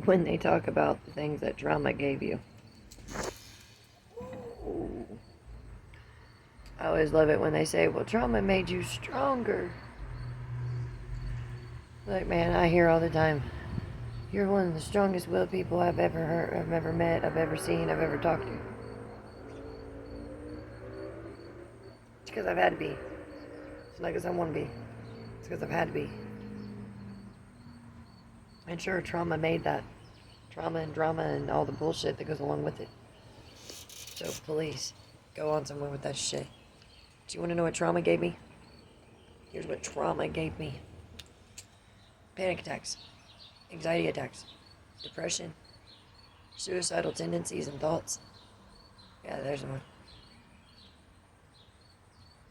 when they talk about the things that trauma gave you. Ooh. I always love it when they say, well, trauma made you stronger. Like, man, I hear all the time, you're one of the strongest willed people I've ever heard, I've ever met, I've ever seen, I've ever talked to. It's because I've had to be. It's not because I want to be. It's because I've had to be. And sure, trauma made that. Trauma and drama and all the bullshit that goes along with it. So please, go on somewhere with that shit. Do you want to know what trauma gave me? Here's what trauma gave me. Panic attacks, anxiety attacks, depression, suicidal tendencies and thoughts. Yeah, there's one.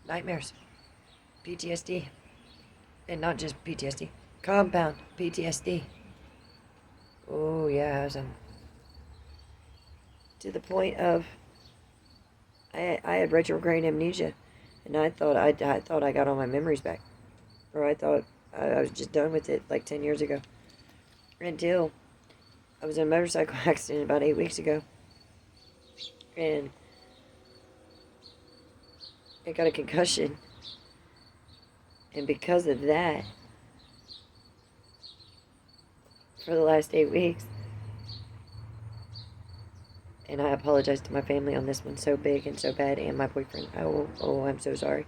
Nightmares, PTSD, and not just PTSD, compound PTSD. Oh yeah, I have some. To the point of, I had retrograde amnesia, and I thought I got all my memories back, or I thought I was just done with it like 10 years ago. Until I was in a motorcycle accident about 8 weeks ago, and I got a concussion, and because of that, for the last 8 weeks, and I apologize to my family on this one so big and so bad, and my boyfriend. Oh, I'm so sorry.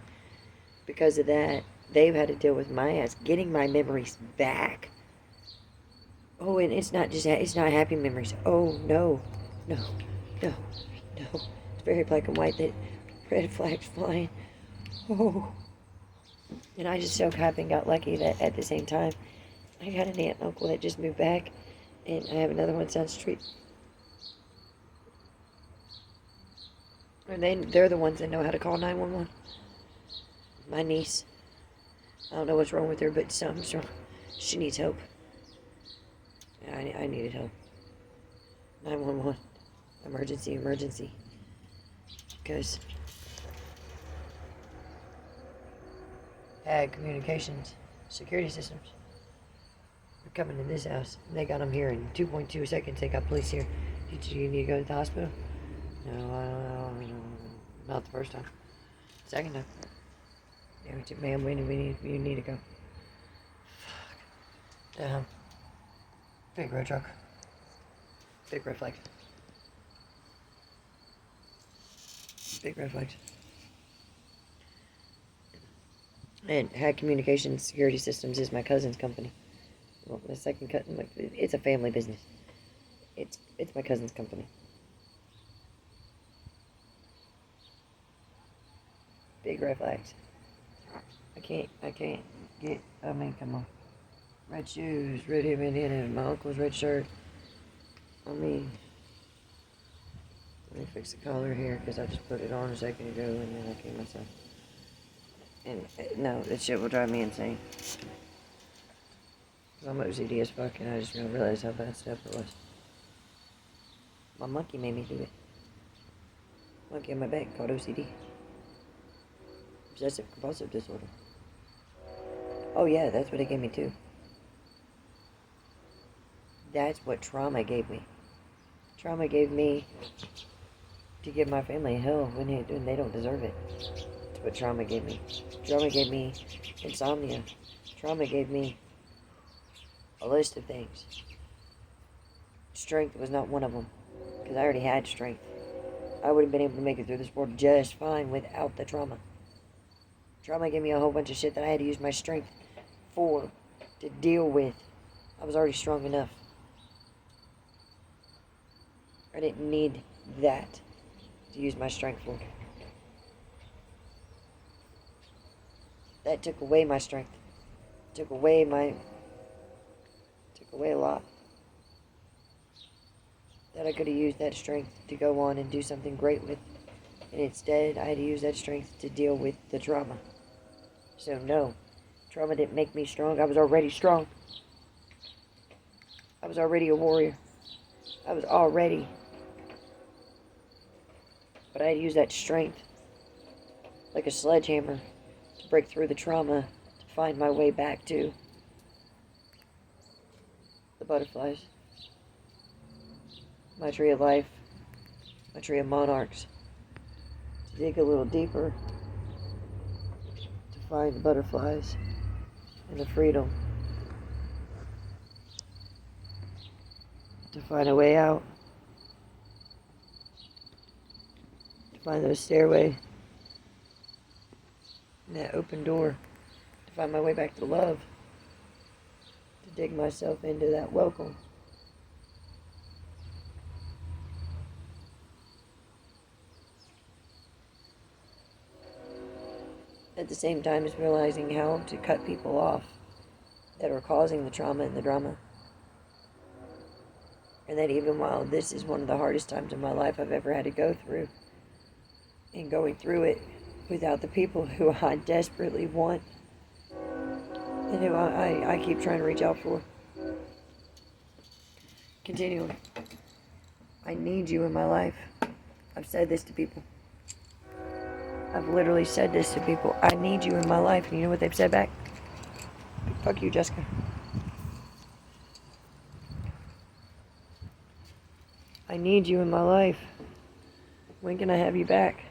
Because of that, they've had to deal with my ass getting my memories back. Oh, and it's not happy memories. Oh, no. It's very black and white. That red flags flying. Oh. And I just so happened got lucky that at the same time, I got an aunt and uncle that just moved back, and I have another one down the street. And they're the ones that know how to call 911. My niece. I don't know what's wrong with her, but something's wrong. She needs help. I needed help. 911. Emergency. Because had communications, security systems. They're coming to this house. They got them here in 2.2 seconds. They got police here. You need to go to the hospital? No, not the first time. Second time. Yeah, ma'am, you need to go. Fuck. Big red truck. Big red flags. Big red flags. And had communications security systems is my cousin's company. Well, my second cousin, it's a family business. It's my cousin's company. Big red flags. I can't get, come on. Red shoes, red and my uncle's red shirt. Let me fix the collar here, because I just put it on a second ago and then I came myself. And no, that shit will drive me insane. Because I'm OCD as fuck, and I just don't realize how bad stuff it was. My monkey made me do it. Monkey on my back called OCD. Obsessive compulsive disorder. Oh yeah, that's what it gave me too. That's what trauma gave me. Trauma gave me to give my family hell when they don't deserve it. That's what trauma gave me. Trauma gave me insomnia. Trauma gave me a list of things. Strength was not one of them, because I already had strength. I would have been able to make it through this world just fine without the trauma. Trauma gave me a whole bunch of shit that I had to use my strength to deal with. I was already strong enough. I didn't need that to use my strength for. That took away my strength. Took away a lot. That I could have used that strength to go on and do something great with. And instead, I had to use that strength to deal with the trauma. So no, trauma didn't make me strong. I was already strong. I was already a warrior. But I had to use that strength, like a sledgehammer, to break through the trauma, to find my way back to the butterflies, my tree of life, my tree of monarchs, to dig a little deeper, to find the butterflies and the freedom, to find a way out, to find the stairway and that open door, to find my way back to love, to dig myself into that welcome. At the same time as realizing how to cut people off that are causing the trauma and the drama. And that even while this is one of the hardest times in my life I've ever had to go through, and going through it without the people who I desperately want and who I keep trying to reach out for. Continuing. I need you in my life. I've said this to people. I've literally said this to people. I need you in my life. And you know what they've said back? Fuck you, Jessica. I need you in my life. When can I have you back?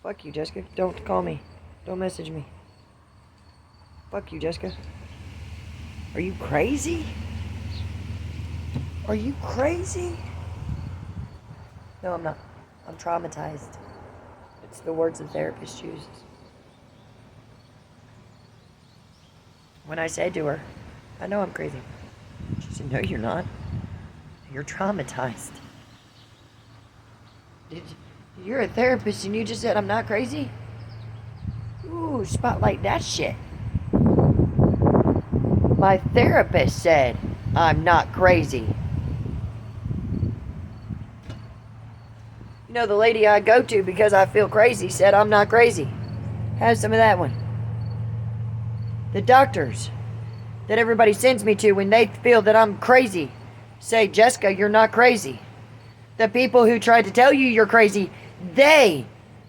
Fuck you, Jessica. Don't call me. Don't message me. Fuck you, Jessica. Are you crazy? Are you crazy? No, I'm not. I'm traumatized. It's the words the therapist uses. When I said to her, I know I'm crazy. She said, no, you're not. You're traumatized. You're a therapist and you just said I'm not crazy? Ooh, spotlight that shit. My therapist said I'm not crazy. You know, the lady I go to because I feel crazy said I'm not crazy. Have some of that one. The doctors that everybody sends me to when they feel that I'm crazy say, Jessica, you're not crazy. The people who try to tell you you're crazy, they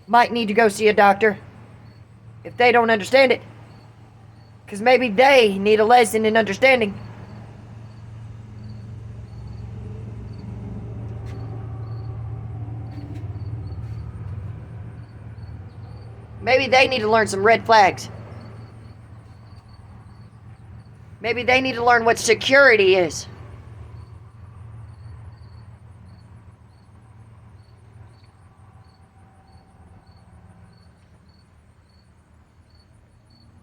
might need to go see a doctor if they don't understand it. Because maybe they need a lesson in understanding. Maybe they need to learn some red flags. Maybe they need to learn what security is.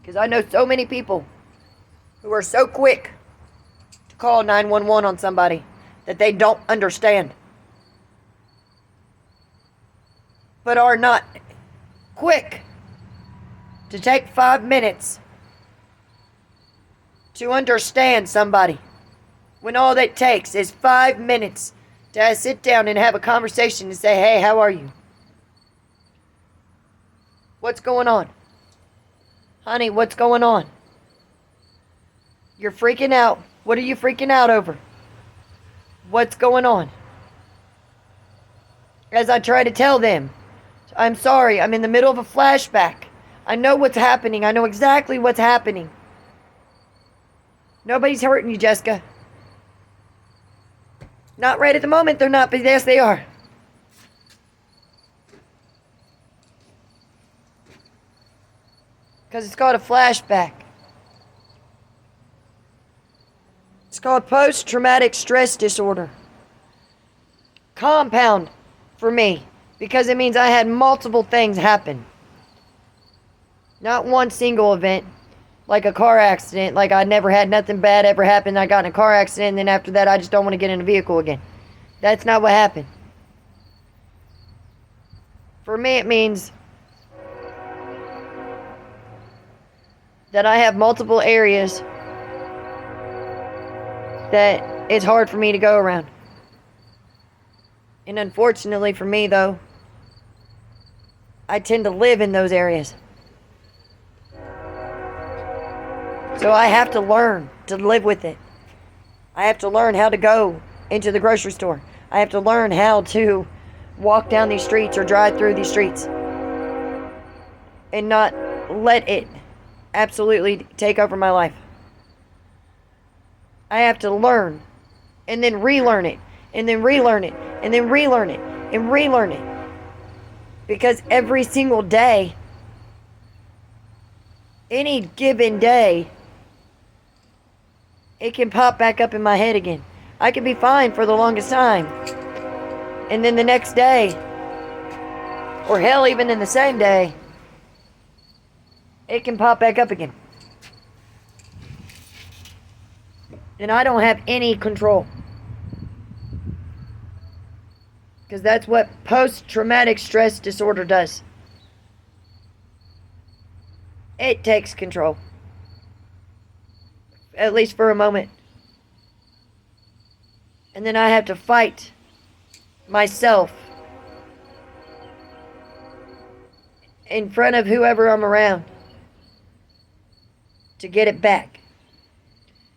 Because I know so many people who are so quick to call 911 on somebody that they don't understand, but are not quick to take 5 minutes to understand somebody, when all it takes is 5 minutes to sit down and have a conversation and say, hey, how are you? What's going on? Honey, what's going on? You're freaking out. What are you freaking out over? What's going on? As I try to tell them, I'm sorry, I'm in the middle of a flashback. I know what's happening. I know exactly what's happening. Nobody's hurting you, Jessica. Not right at the moment, they're not, but yes, they are. Because it's called a flashback. It's called post-traumatic stress disorder. Compound for me, because it means I had multiple things happen. Not one single event, like a car accident, like I never had nothing bad ever happen. I got in a car accident, and then after that, I just don't want to get in a vehicle again. That's not what happened. For me, it means that I have multiple areas that it's hard for me to go around. And unfortunately for me, though, I tend to live in those areas. So I have to learn to live with it. I have to learn how to go into the grocery store. I have to learn how to walk down these streets or drive through these streets and not let it absolutely take over my life. I have to learn and then relearn it and then relearn it, and then relearn it, and relearn it. Because every single day, any given day, it can pop back up in my head again. I can be fine for the longest time. And then the next day, or hell, even in the same day, it can pop back up again. And I don't have any control. Because that's what post-traumatic stress disorder does. It takes control. At least for a moment. And then I have to fight myself in front of whoever I'm around to get it back.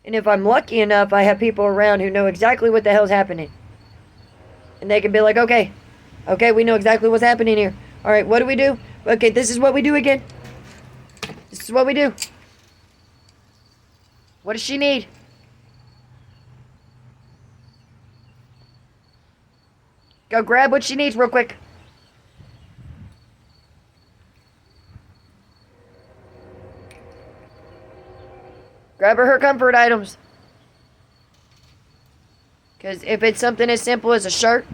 And if I'm lucky enough, I have people around who know exactly what the hell's happening. And they can be like, okay, we know exactly what's happening here. All right, what do we do? Okay, this is what we do again. This is what we do. What does she need? Go grab what she needs real quick. Grab her comfort items. Because if it's something as simple as a shirt,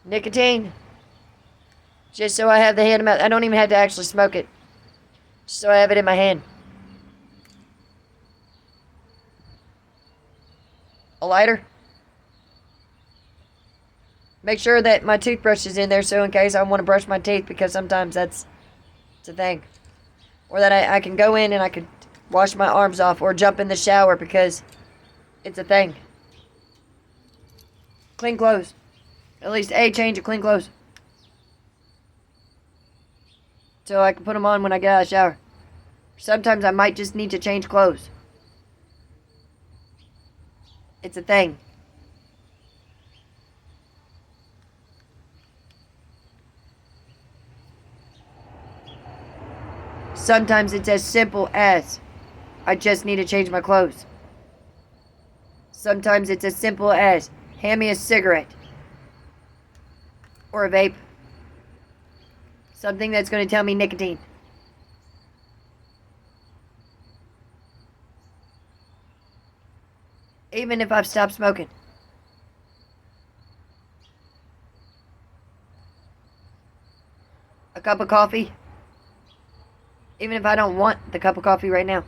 nicotine, just so I have the hand amount, I don't even have to actually smoke it. Just so I have it in my hand. A lighter. Make sure that my toothbrush is in there so in case I want to brush my teeth, because sometimes it's a thing. Or that I can go in and I could wash my arms off or jump in the shower because it's a thing. Clean clothes. At least a change of clean clothes. So I can put them on when I get out of the shower. Sometimes I might just need to change clothes. It's a thing. Sometimes it's as simple as I just need to change my clothes. Sometimes it's as simple as hand me a cigarette or a vape. Something that's going to tell me nicotine. Even if I've stopped smoking. A cup of coffee. Even if I don't want the cup of coffee right now.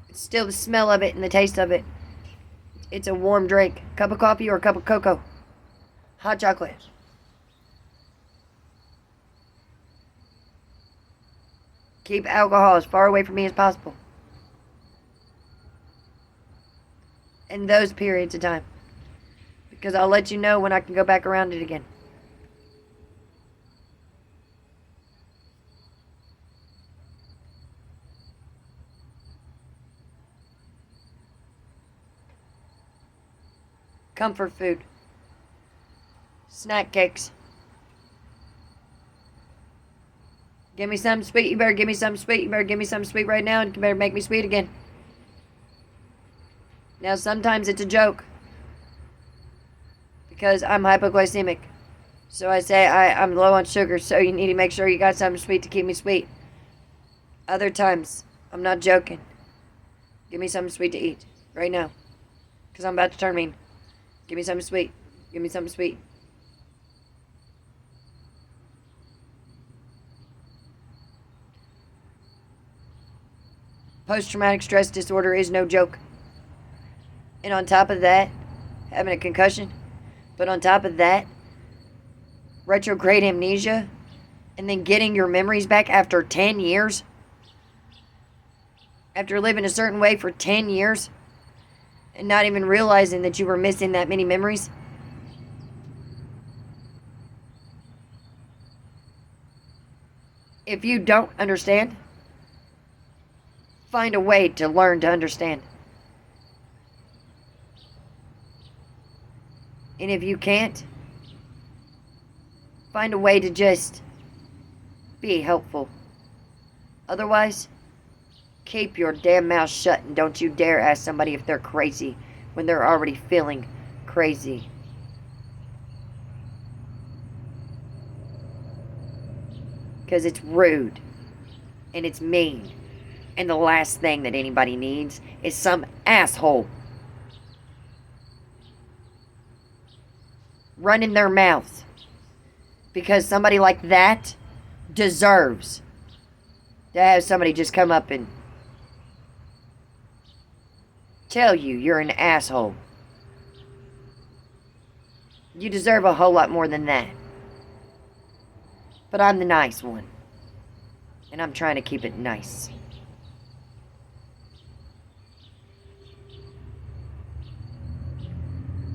It's still the smell of it and the taste of it. It's a warm drink. Cup of coffee or a cup of cocoa. Hot chocolate. Keep alcohol as far away from me as possible. In those periods of time. Because I'll let you know when I can go back around it again. Comfort food. Snack cakes. Give me something sweet. You better give me something sweet. You better give me something sweet right now, and you better make me sweet again. Now, sometimes it's a joke. Because I'm hypoglycemic. So I say I'm low on sugar, so you need to make sure you got something sweet to keep me sweet. Other times, I'm not joking. Give me something sweet to eat. Right now. Because I'm about to turn mean. Give me something sweet. Give me something sweet. Post-traumatic stress disorder is no joke. And on top of that, having a concussion. But on top of that, retrograde amnesia. And then getting your memories back after 10 years. After living a certain way for 10 years. And not even realizing that you were missing that many memories. If you don't understand, find a way to learn to understand. And if you can't, find a way to just be helpful. Otherwise, keep your damn mouth shut and don't you dare ask somebody if they're crazy. when they're already feeling crazy. Because it's rude. And it's mean. And the last thing that anybody needs is some asshole running their mouths. Because somebody like that deserves to have somebody just come up and tell you you're an asshole. You deserve a whole lot more than that. But I'm the nice one. And I'm trying to keep it nice.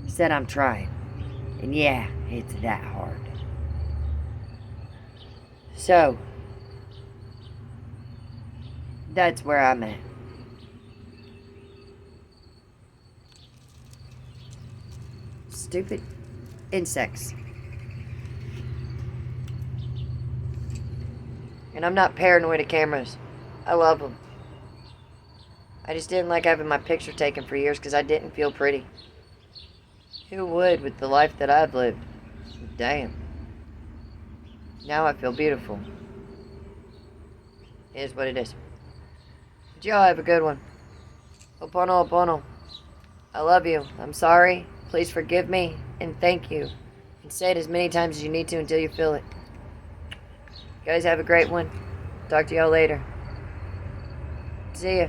Said I'm trying. And yeah, it's that hard. So, that's where I'm at. Stupid insects. And I'm not paranoid of cameras. I love them. I just didn't like having my picture taken for years because I didn't feel pretty. Who would with the life that I've lived? Damn. Now I feel beautiful. It is what it is. But y'all have a good one. Opono, opono. I love you. I'm sorry. Please forgive me. And thank you. And say it as many times as you need to until you feel it. You guys have a great one. Talk to y'all later. See ya.